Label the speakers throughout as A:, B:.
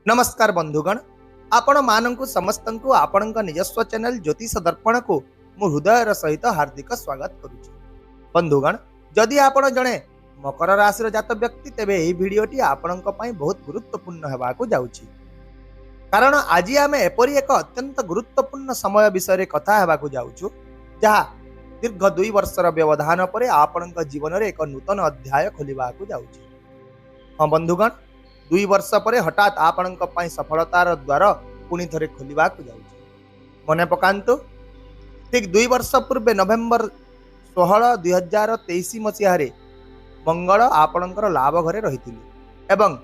A: नमस्कार बंधुगण, आपण मानंकु समस्तंकु आपणक निजस्व चैनल ज्योतिष दर्पण को मु हृदयर सहित हार्दिक स्वागत करुछि। बंधुगण, जदि आपण जणे मकर राशि जात व्यक्ति तेबे एही भिडियोटी आपणक पई बहुत गुरुत्वपूर्ण हेबाकु जाउछि। कारण आज आमे एपरि एक अत्यंत गुरुत्वपूर्ण समय विषय रे कथा हेबाकु जाउछु, जहा दीर्घ 2 वर्षर व्यवधान परे आपणक जीवन रे एक नूतन अध्याय खोलिबाकु जाउछि। हां बंधुगण, 2 वर्ष पर हठात आपणक पई सफलतार द्वार पुणी थरे खोलिबाकु जाउछि। मने पकांतु, ठीक 2 वर्ष पूर्वे नवेम्बर 16 2023 मसीहा रे मंगल आपणकर लाभ घरे रहिथिले एवं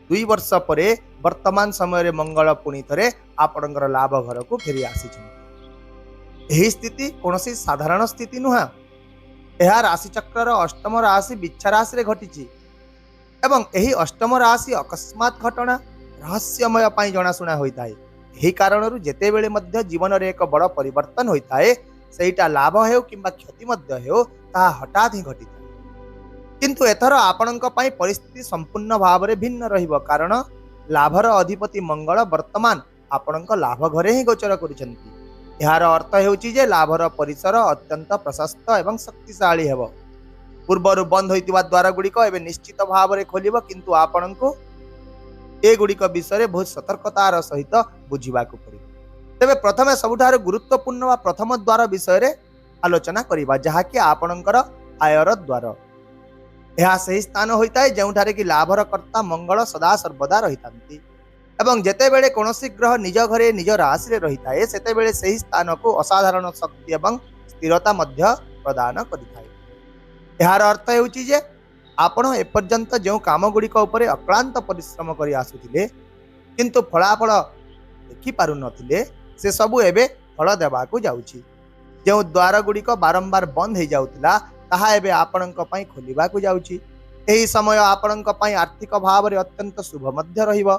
A: 2 वर्ष पर वर्तमान समय रे मंगल पुणी थरे आपणकर लाभ घर को फेरी आसीछन। एही स्थिति कोनोसी साधारण स्थिति नुहा। एहा राशि चक्रर अष्टम राशि बिच्छा राशि रे घटिछि एवं एही अष्टम राशि अकस्मात घटना रहस्यमय पाई जनाशुना होता है। यही कारण जेते बेले मध्य जीवन रे एक बड़ परिवर्तन होता है, सेटा लाभ हेउ किंबा क्षति मध्य हेउ ता हठात ही घटिता। किंतु एथर आपणक पई परिस्थिति संपूर्ण भाव रे भिन्न रहिबो, कारण लाभर अधिपति मंगल वर्तमान आपणक लाभ घरे ही गोचर करिसंती। यार अर्थ हेउची जे लाभर परिसर अत्यंत प्रशस्त एवं शक्तिशाली हेबो। पूर्वर बंद होइतिबा द्वार गुड़िक एवं निश्चित भाव में खोल, किंतु आपण को ए गुड़िक विषय बहुत सतर्कतार सहित बुझाक पड़े। तेरे प्रथमे सबुठार गुरुत्वपूर्ण व प्रथम द्वार विषय आलोचना करबा, जहाँकि आपणकर आयर द्वार। यह सही स्थान होता है जोठारे कि लाभर कर्ता मंगल सदा सर्वदा रही एवं जेते बेले कौनसी ग्रह निज घरे निज राशि रही है, सेते बेले सही स्थान को असाधारण शक्ति एवं स्थिरता मध्य प्रदान करिथाय। यार अर्थ हेउची जे आपण एपर्यंत जो काम गुड़िक उपरे अक्लांत परिश्रम करि आसुथिले, किंतु फलाफल देखि पारु नथिले, से सबु एबे फल देबाकु जाउछि। जो द्वार गुड़िक बारंबार बंद हो जाउतिला, ताहा एबे आपणक पई खोलिबाकु जाउछि। एही समय आपणक पई आर्थिक भाव रे अत्यंत शुभ मध्य रहिबो।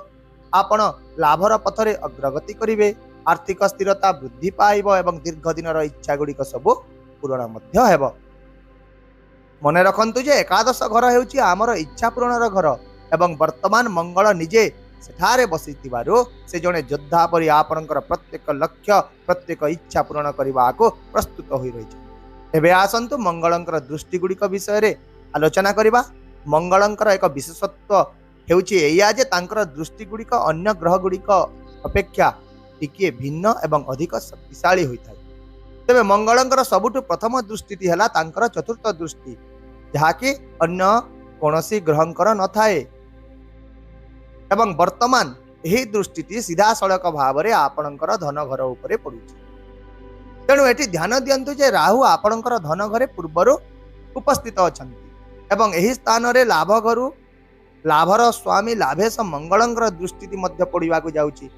A: आपण लाभर पथरे अग्रगति करिवे, आर्थिक स्थिरता वृद्धि पाइबो एवं दीर्घ दिनर इच्छा गुड़िक सबु पूर्ण मध्य हेबो। मने रखंतु जे एकादश घर हेउची आमर इच्छा पूरणर घर एवं वर्तमान मंगल निजे सेठारे बसिथिबारु से जने योद्धा परि आपणकर प्रत्येक लक्ष्य प्रत्येक इच्छा पूर्ण करबा को प्रस्तुत होई रहिछ। एबे आसंतु मंगलंकर दृष्टि गुड़िक विषय रे आलोचना करबा। मंगलंकर एक विशेषत्व हेउची एया जे तांकर दृष्टि गुड़िक अन्य ग्रह गुड़िक अपेक्षा टिके भिन्न एवं अधिक शक्तिशाली होइथाय। तेबे मंगलंकर सबुठु प्रथम दृष्टिटी हला तांकर चतुर्थ दृष्टि, जहाँकि अन्य कौनसी ग्रहंकर न थाए एवं वर्तमान यही दृष्टि सीधा सड़क भाव में आपणकर धन घर उपरे पड़ुछि। तेणु एटी ध्यान दियंतु जे राहु आपणकर धन घरे पूर्वरु उपस्थित अछंती एवं एही स्थान रे लाभ घरु लाभर स्वामी लाभेश मंगलंकर दृष्टि मध्य पड़िबाकु जाउछि,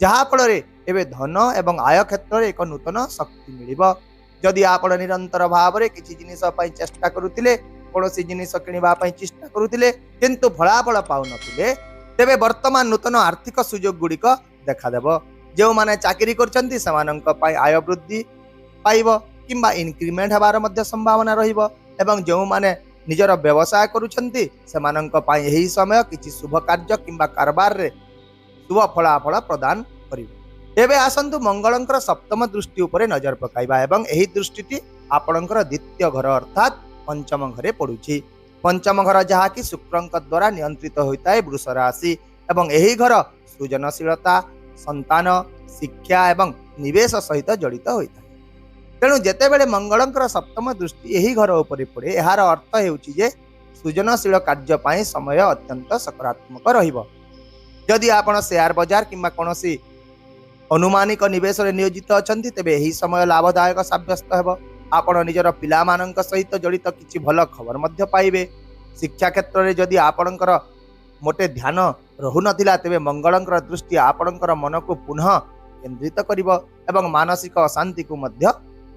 A: जहा फल रे एबे धन एवं आय क्षेत्र रे एक नूतन शक्ति मिलिबो। जदि आपण निरंतर भाव में किसी जिनिस चेष्टा करुतिले, कौनसी जिनिस किनिबा पई चेष्टा करुतिले, किंतु फलाफल पाउ नथिले, तेबे वर्तमान नूतन आर्थिक सुयोग गुड़िक देखा देबो। जो माने चाकरी करछंती समानंक पई आय वृद्धि पाइबो किंबा इनक्रीमेंट हेबार मध्य संभावना रहिबो एवं जो माने निजर व्यवसाय करुछंती समानंक पई एही समय किछि शुभ कार्य किंबा कारबार रे शुभ फलाफल प्रदान करिबो। एबे आसंतु मंगलंकर सप्तम दृष्टि उपरे नजर पकाइबा एवं एही दृष्टिटी आपणकर द्वितीय घर अर्थात पंचम घरे पड़ुछि। पंचम घर जहाँकि शुक्रंक द्वारा नियंत्रित होता है वृष राशि एवं एही घर सृजनशीलता, संतान, शिक्षा एवं निवेश सहित जड़ित होता है। तेणु जेते बेले मंगलंकर सप्तम दृष्टि एही घर उपरे पड़े, यार अर्थ हेउछि जे सृजनशील कार्य पाई समय अत्यंत सकारात्मक रहिबो। जदि आपण शेयर बाजार किंबा कोनोसी अनुमानिक निवेश नियोजित अछंती, तेबे एही समय लाभदायक साब्यस्त हेबो। आपण निजर पिला मानक सहित जड़ित किछि भल खबर मध्य पाइबे। शिक्षा क्षेत्र रे जदि आपणकर मोटे ध्यान रहु नथिला, तेबे मंगलंकर दृष्टि आपणकर मन को पुनः केंद्रित करिवो एवं मानसिक अशांति को मध्य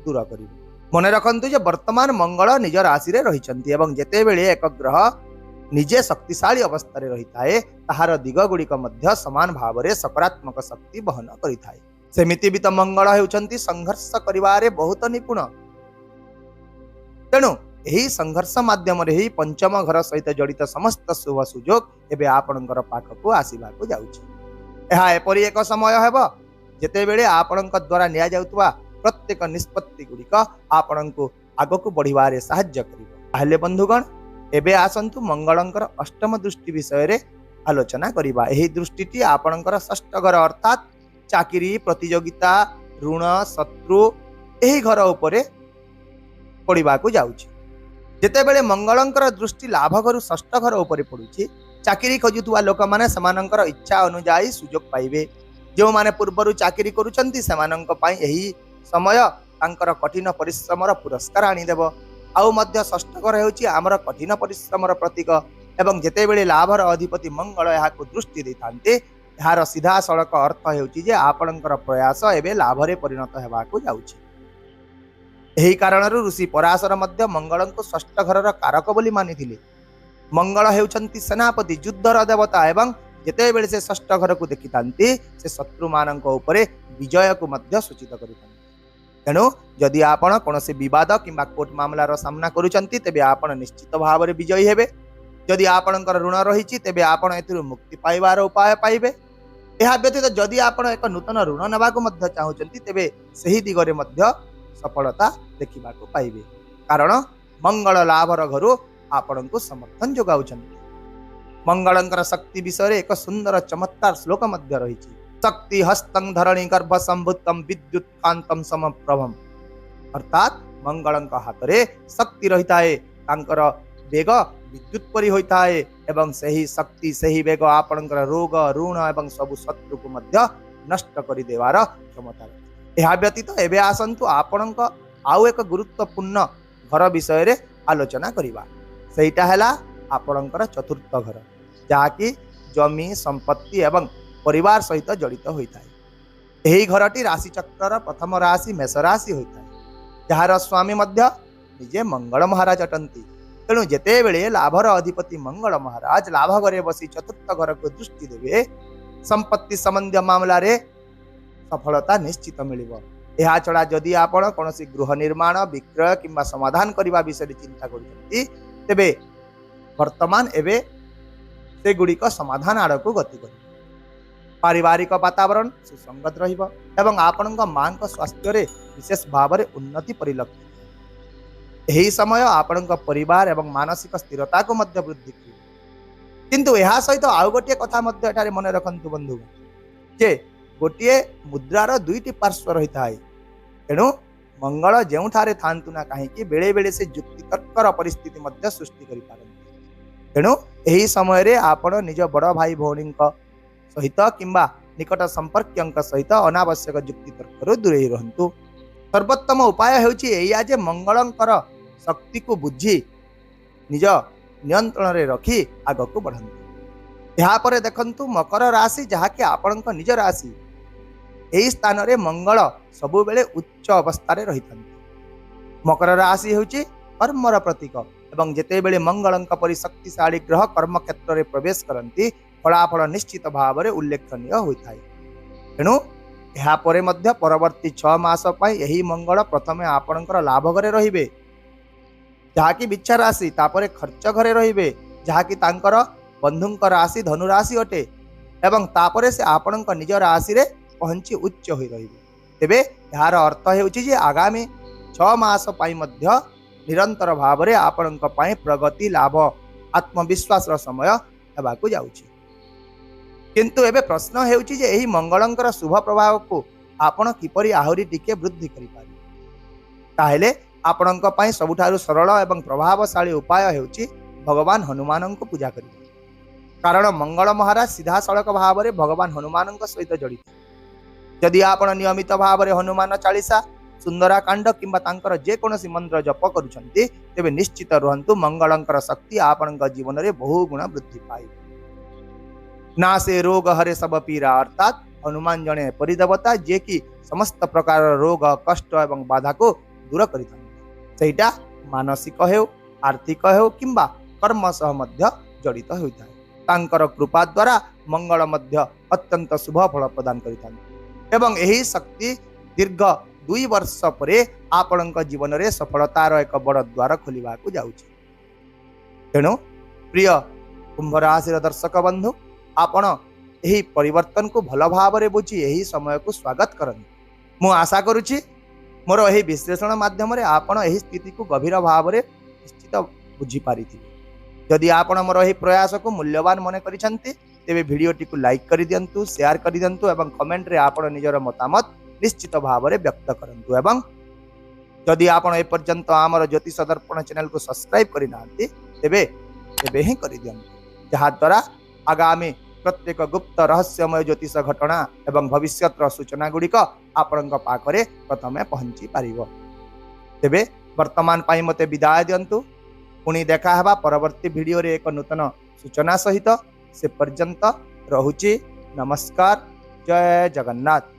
A: दूर करिवो। मने रखंतु जे वर्तमान मंगल निज राशि रे रहिचंती एवं जेते बेले एक ग्रह निजे शक्तिशाली अवस्था रे रहिता है, ताहार दिग गुड़िक मध्य समान भाव में सकारात्मक शक्ति बहन करिथाय। सेमिति भी तो मंगल हेउचंती संघर्ष करिवारे बहुत निपुण। तेणु ଏହି ସଂଘର୍ଷ ମାଧ୍ୟମରେ ହିଁ ପଞ୍ଚମ ଘର ସହିତ ଜଡ଼ିତ ସମସ୍ତ ଶୁଭ ସୁଯୋଗ ଏବେ ଆପଣଙ୍କର ପାଖକୁ ଆସିବାକୁ ଯାଉଛି। ଏହା ଏପରି ଏକ ସମୟ ହେବ ଯେତେବେଳେ ଆପଣଙ୍କ ଦ୍ୱାରା ନିଆଯାଉଥିବା ପ୍ରତ୍ୟେକ ନିଷ୍ପତ୍ତି ଗୁଡ଼ିକ ଆପଣଙ୍କୁ ଆଗକୁ ବଢ଼ିବାରେ ସାହାଯ୍ୟ କରିବ। ତାହେଲେ ବନ୍ଧୁଗଣ, ଏବେ ଆସନ୍ତୁ ମଙ୍ଗଳଙ୍କର ଅଷ୍ଟମ ଦୃଷ୍ଟି ବିଷୟରେ ଆଲୋଚନା କରିବା। ଏହି ଦୃଷ୍ଟିଟି ଆପଣଙ୍କର ଷଷ୍ଠ ଘର ଅର୍ଥାତ୍ ଚାକିରି, ପ୍ରତିଯୋଗିତା, ଋଣ, ଶତ୍ରୁ ଏହି ଘର ଉପରେ ପଡ଼ିବାକୁ ଯାଉଛି। ଯେତେବେଳେ ମଙ୍ଗଳଙ୍କର ଦୃଷ୍ଟି ଲାଭ ଘରୁ ଷଷ୍ଠ ଘର ଉପରେ ପଡ଼ୁଛି, ଚାକିରି ଖୋଜୁଥିବା ଲୋକମାନେ ସେମାନଙ୍କର ଇଚ୍ଛା ଅନୁଯାୟୀ ସୁଯୋଗ ପାଇବେ। ଯେଉଁମାନେ ପୂର୍ବରୁ ଚାକିରି କରୁଛନ୍ତି ସେମାନଙ୍କ ପାଇଁ ଏହି ସମୟ ତାଙ୍କର କଠିନ ପରିଶ୍ରମର ପୁରସ୍କାର ଆଣିଦେବ। ଆଉ ମଧ୍ୟ ଷଷ୍ଠ ଘର ହେଉଛି ଆମର କଠିନ ପରିଶ୍ରମର ପ୍ରତୀକ ଏବଂ ଯେତେବେଳେ ଲାଭର ଅଧିପତି ମଙ୍ଗଳ ଏହାକୁ ଦୃଷ୍ଟି ଦେଇଥାନ୍ତି, ଏହାର ସିଧାସଳଖ ଅର୍ଥ ହେଉଛି ଯେ ଆପଣଙ୍କର ପ୍ରୟାସ ଏବେ ଲାଭରେ ପରିଣତ ହେବାକୁ ଯାଉଛି। ଏହି କାରଣରୁ ଋଷି ପରାଶର ମଧ୍ୟ ମଙ୍ଗଳଙ୍କୁ ଷଷ୍ଠ ଘରର କାରକ ବୋଲି ମାନିଥିଲେ। ମଙ୍ଗଳ ହେଉଛନ୍ତି ସେନାପତି, ଯୁଦ୍ଧର ଦେବତା ଏବଂ ଯେତେବେଳେ ସେ ଷଷ୍ଠ ଘରକୁ ଦେଖିଥାନ୍ତି ସେ ଶତ୍ରୁମାନଙ୍କ ଉପରେ ବିଜୟକୁ ମଧ୍ୟ ସୂଚିତ କରିଥାନ୍ତି। ତେଣୁ ଯଦି ଆପଣ କୌଣସି ବିବାଦ କିମ୍ବା କୋର୍ଟ ମାମଲାର ସାମ୍ନା କରୁଛନ୍ତି ତେବେ ଆପଣ ନିଶ୍ଚିତ ଭାବରେ ବିଜୟୀ ହେବେ। ଯଦି ଆପଣଙ୍କର ଋଣ ରହିଛି ତେବେ ଆପଣ ଏଥିରୁ ମୁକ୍ତି ପାଇବାର ଉପାୟ ପାଇବେ। ଏହା ବ୍ୟତୀତ ଯଦି ଆପଣ ଏକ ନୂତନ ଋଣ ନେବାକୁ ମଧ୍ୟ ଚାହୁଁଛନ୍ତି ତେବେ ସେହି ଦିଗରେ ମଧ୍ୟ ସଫଳତା ଦେଖିବାକୁ ପାଇବେ, କାରଣ ମଙ୍ଗଳ ଲାଭର ଘରୁ ଆପଣଙ୍କୁ ସମର୍ଥନ ଯୋଗାଉଛନ୍ତି। ମଙ୍ଗଳଙ୍କର ଶକ୍ତି ବିଷୟରେ ଏକ ସୁନ୍ଦର ଚମତ୍କାର ଶ୍ଲୋକ ମଧ୍ୟ ରହିଛି। ଶକ୍ତି ହସ୍ତଂ ଧରଣୀ ଗର୍ଭ ସମ୍ଭୁତଂ ବିଦ୍ୟୁତ୍ କାନ୍ତଂ ସମପ୍ରଭମ୍। ଅର୍ଥାତ୍ ମଙ୍ଗଳଙ୍କ ହାତରେ ଶକ୍ତି ରହିଥାଏ, ତାଙ୍କର ବେଗ ବିଦ୍ୟୁତ୍ ପରି ହୋଇଥାଏ ଏବଂ ସେହି ଶକ୍ତି, ସେହି ବେଗ ଆପଣଙ୍କର ରୋଗ, ଋଣ ଏବଂ ସବୁ ଶତ୍ରୁକୁ ମଧ୍ୟ ନଷ୍ଟ କରିଦେବାର କ୍ଷମତା ରଖେ। ଏହା ବ୍ୟତୀତ ଏବେ ଆସନ୍ତୁ ଆପଣଙ୍କ ଆଉ ଏକ ଗୁରୁତ୍ୱପୂର୍ଣ୍ଣ ଘର ବିଷୟରେ ଆଲୋଚନା କରିବା। ସେଇଟା ହେଲା ଆପଣଙ୍କର ଚତୁର୍ଥ ଘର, ଯାହାକି ଜମି, ସମ୍ପତ୍ତି ଏବଂ ପରିବାର ସହିତ ଜଡ଼ିତ ହୋଇଥାଏ। ଏହି ଘରଟି ରାଶିଚକ୍ରର ପ୍ରଥମ ରାଶି ମେଷ ରାଶି ହୋଇଥାଏ, ଯାହାର ସ୍ୱାମୀ ମଧ୍ୟ ନିଜେ ମଙ୍ଗଳ ମହାରାଜ ଅଟନ୍ତି। ତେଣୁ ଯେତେବେଳେ ଲାଭର ଅଧିପତି ମଙ୍ଗଳ ମହାରାଜ ଲାଭ ଘରେ ବସି ଚତୁର୍ଥ ଘରକୁ ଦୃଷ୍ଟି ଦେବେ, ସମ୍ପତ୍ତି ସମ୍ବନ୍ଧୀୟ ମାମଲାରେ ସଫଳତା ନିଶ୍ଚିତ ମିଳିବ। ଏହା ଛଡ଼ା ଯଦି ଆପଣ କୌଣସି ଗୃହ ନିର୍ମାଣ, ବିକ୍ରୟ କିମ୍ବା ସମାଧାନ କରିବା ବିଷୟରେ ଚିନ୍ତା କରୁଛନ୍ତି ତେବେ ବର୍ତ୍ତମାନ ଏବେ ସେଗୁଡ଼ିକ ସମାଧାନ ଆଡ଼କୁ ଗତି କରିବ। ପାରିବାରିକ ବାତାବରଣ ସୁସଙ୍ଗତ ରହିବ ଏବଂ ଆପଣଙ୍କ ମାଙ୍କ ସ୍ୱାସ୍ଥ୍ୟରେ ବିଶେଷ ଭାବରେ ଉନ୍ନତି ପରିଲକ୍ଷିତ। ଏହି ସମୟ ଆପଣଙ୍କ ପରିବାର ଏବଂ ମାନସିକ ସ୍ଥିରତାକୁ ମଧ୍ୟ ବୃଦ୍ଧି କରିବ। କିନ୍ତୁ ଏହା ସହିତ ଆଉ ଗୋଟିଏ କଥା ମଧ୍ୟ ଏଠାରେ ମନେ ରଖନ୍ତୁ ବନ୍ଧୁ, ଯେ ଗୋଟିଏ ମୁଦ୍ରାର ଦୁଇଟି ପାର୍ଶ୍ୱ ରହିଥାଏ। ତେଣୁ ମଙ୍ଗଳ ଯେଉଁଠାରେ ଥାଆନ୍ତୁ ନା କାହିଁକି ବେଳେ ବେଳେ ସେ ଯୁକ୍ତିତର୍କର ପରିସ୍ଥିତି ମଧ୍ୟ ସୃଷ୍ଟି କରିପାରନ୍ତି। ତେଣୁ ଏହି ସମୟରେ ଆପଣ ନିଜ ବଡ଼ ଭାଇ ଭଉଣୀଙ୍କ ସହିତ କିମ୍ବା ନିକଟ ସମ୍ପର୍କୀୟଙ୍କ ସହିତ ଅନାବଶ୍ୟକ ଯୁକ୍ତିତର୍କରୁ ଦୂରେଇ ରୁହନ୍ତୁ। ସର୍ବୋତ୍ତମ ଉପାୟ ହେଉଛି ଏଇଆ ଯେ ମଙ୍ଗଳଙ୍କର ଶକ୍ତିକୁ ବୁଝି ନିଜ ନିୟନ୍ତ୍ରଣରେ ରଖି ଆଗକୁ ବଢ଼ନ୍ତୁ। ଏହାପରେ ଦେଖନ୍ତୁ ମକର ରାଶି, ଯାହାକି ଆପଣଙ୍କ ନିଜ ରାଶି। ଏହି ସ୍ଥାନରେ ମଙ୍ଗଳ ସବୁବେଳେ ଉଚ୍ଚ ଅବସ୍ଥାରେ ରହିଥାନ୍ତି। ମକର ରାଶି ହେଉଛି କର୍ମର ପ୍ରତୀକ ଏବଂ ଯେତେବେଳେ ମଙ୍ଗଳଙ୍କ ପରି ଶକ୍ତିଶାଳୀ ଗ୍ରହ କର୍ମକ୍ଷେତ୍ରରେ ପ୍ରବେଶ କରନ୍ତି ଫଳାଫଳ ନିଶ୍ଚିତ ଭାବରେ ଉଲ୍ଲେଖନୀୟ ହୋଇଥାଏ। ତେଣୁ ଏହାପରେ ମଧ୍ୟ ପରବର୍ତ୍ତୀ 6 ମାସ ପାଇଁ ଏହି ମଙ୍ଗଳ ପ୍ରଥମେ ଆପଣଙ୍କର ଲାଭ ଘରେ ରହିବେ, ଯାହାକି ବିଚ୍ଛା ରାଶି, ତାପରେ ଖର୍ଚ୍ଚ ଘରେ ରହିବେ, ଯାହାକି ତାଙ୍କର ବନ୍ଧୁଙ୍କ ରାଶି ଧନୁ ରାଶି ଅଟେ ଏବଂ ତାପରେ ସେ ଆପଣଙ୍କ ନିଜ ରାଶିରେ ପହଞ୍ଚି ଉଚ୍ଚ ହୋଇ ରହିବେ। ତେବେ ଏହାର ଅର୍ଥ ହେଉଛି ଯେ ଆଗାମୀ 6 ମାସ ପାଇଁ ମଧ୍ୟ ନିରନ୍ତର ଭାବରେ ଆପଣଙ୍କ ପାଇଁ ପ୍ରଗତି, ଲାଭ, ଆତ୍ମବିଶ୍ୱାସର ସମୟ ହେବାକୁ ଯାଉଛି। କିନ୍ତୁ ଏବେ ପ୍ରଶ୍ନ ହେଉଛି ଯେ ଏହି ମଙ୍ଗଳଙ୍କର ଶୁଭ ପ୍ରଭାବକୁ ଆପଣ କିପରି ଆହୁରି ଟିକେ ବୃଦ୍ଧି କରିପାରିବେ। ତାହେଲେ ଆପଣଙ୍କ ପାଇଁ ସବୁଠାରୁ ସରଳ ଏବଂ ପ୍ରଭାବଶାଳୀ ଉପାୟ ହେଉଛି ଭଗବାନ ହନୁମାନଙ୍କୁ ପୂଜା କରିବା। କାରଣ ମଙ୍ଗଳ ମହାରାଜ ସିଧାସଳଖ ଭାବରେ ଭଗବାନ ହନୁମାନଙ୍କ ସହିତ ଜଡ଼ିତ। ଯଦି ଆପଣ ନିୟମିତ ଭାବରେ ହନୁମାନ ଚାଳିଶା, ସୁନ୍ଦରାକାଣ୍ଡ କିମ୍ବା ତାଙ୍କର ଯେକୌଣସି ମନ୍ତ୍ର ଜପ କରୁଛନ୍ତି ତେବେ ନିଶ୍ଚିତ ରୁହନ୍ତୁ ମଙ୍ଗଳଙ୍କର ଶକ୍ତି ଆପଣଙ୍କ ଜୀବନରେ ବହୁ ଗୁଣ ବୃଦ୍ଧି ପାଇବ। ନା ସେ ରୋଗ ହରେ ସବ ପୀରା, ଅର୍ଥାତ୍ ହନୁମାନ ଜଣେ ଏପରି ଦେବତା ଯିଏକି ସମସ୍ତ ପ୍ରକାରର ରୋଗ, କଷ୍ଟ ଏବଂ ବାଧାକୁ ଦୂର କରିଥାନ୍ତି। ସେଇଟା ମାନସିକ ହେଉ, ଆର୍ଥିକ ହେଉ କିମ୍ବା କର୍ମ ସହ ମଧ୍ୟ ଜଡ଼ିତ ହୋଇଥାଏ। ତାଙ୍କର କୃପା ଦ୍ୱାରା ମଙ୍ଗଳ ମଧ୍ୟ ଅତ୍ୟନ୍ତ ଶୁଭ ଫଳ ପ୍ରଦାନ କରିଥାନ୍ତି ଏବଂ ଏହି ଶକ୍ତି ଦୀର୍ଘ 2 वर्ष परे आपणक जीवन रे सफलतार एक बड़ द्वार खोलिबा को जाउछि। तेणु प्रिय कुंभ राशि दर्शक बंधु, आपण एही परिवर्तन को भल भाव रे बुझी एही समय को स्वागत करंतु। मु आशा करुछि मोर एही विश्लेषण माध्यम रे आपण एही स्थिति को गभीर भाव रे निश्चित बुझी पारिथिबे। जदि आपण मोर एही प्रयास को मूल्यवान मन करिसंती तेबे भिडियोटी को लाइक करि दियंतु, शेयर करि दियंतु एवं कमेंट रे आपण निजर मतामत निश्चित भाव रे व्यक्त करंतु। एवं जदि आपण ए पर्यंत आमर ज्योतिष दर्पण चैनल को सब्सक्राइब करि नांती तेबे ही करि दियंतु, जहा द्वारा आगामी प्रत्येक गुप्त रहस्यमय ज्योतिष घटना एवं भविष्यतर सूचना गुड़िक आपण पाखरे प्रथमे पहुंची पारिबो। तेबे वर्तमान पाई मते विदाय दियंतु। पुणी देखा हेबा परवर्ती वीडियो रे एक नूतन सूचना सहित। से पर्यंत रहुची। नमस्कार। जय जगन्नाथ।